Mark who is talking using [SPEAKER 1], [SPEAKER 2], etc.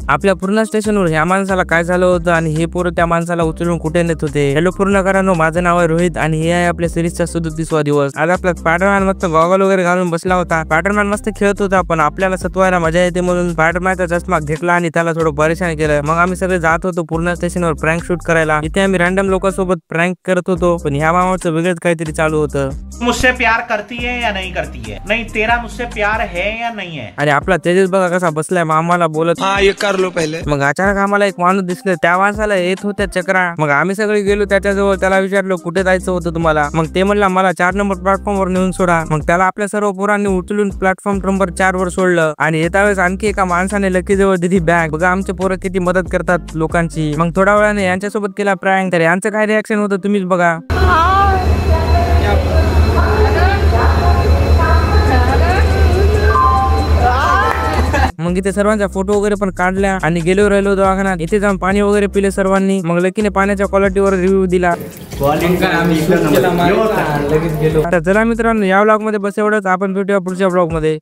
[SPEAKER 1] आपल्या पूर्ण स्टेशनवर ह्या माणसाला काय झालं होतं आणि हे पोरं त्या माणसाला उचलून कुठे नेत होते. हॅलो पूर्णकरांनो, माझं नाव आहे रोहित आणि हे आहे आपल्या सिरीजचा 37वा दिवस. आज आपला स्पायडरमॅन मस्त गॉगल वगैरे घालून बसला होता. स्पायडरमॅन मस्त खेळत होता, पण आपल्याला सतवायला मजा येते म्हणून स्पायडरमॅनचा चष्मा घेतला आणि त्याला थोडं परेशान केलं. मग आम्ही सगळे जात होतो पूर्ण स्टेशनवर प्रँक शूट करायला. इथे आम्ही रॅन्डम लोकांसोबत प्रँक करत होतो, पण ह्या मामाचं वेगळंच काहीतरी चालू होतं.
[SPEAKER 2] मुझसे प्यार करती है या नहीं करती है, नहीं तेरा मुझसे प्यार है या नहीं है.
[SPEAKER 1] अरे आपला तेजस बघा कसा बसलाय मामाला बोलत.
[SPEAKER 3] हाँ ये कर लो पहले.
[SPEAKER 1] मग अचानक आम्हाला एक माणूस दिसला, त्या माणसाला येत होत्या चक्रा. मग आम्ही सगळे गेलो त्याच्याजवळ, त्याला विचारलो कुठे जायचं होतं तुम्हाला. मग ते म्हणला मला 4 नंबर प्लॅटफॉर्म वर नेऊन सोडा. मग त्याला आपल्या सर्व पोरांनी उचलून प्लॅटफॉर्म नंबर 4 वर सोडलं आणि येता वेळेस आणखी एका माणसाने लकी जवळ दिली बॅग. बघा आमचे पोरं किती मदत करतात लोकांची. मग थोड्या वेळाने यांच्यासोबत केला प्रँक, तर यांचं काय रिॲक्शन होतं तुम्हीच बघा. मग इथे सर्वांच्या फोटो वगैरे पण काढल्या आणि गेलो राहिलो दवाखान्यात. इथे जाऊन पाणी वगैरे पिले सर्वांनी. मग लकीने पाण्याच्या क्वालिटीवर रिव्ह्यू दिला. तर चला मित्रांनो, या ब्लॉग मध्ये बस एवढंच. आपण भेटूया पुढच्या ब्लॉग मध्ये.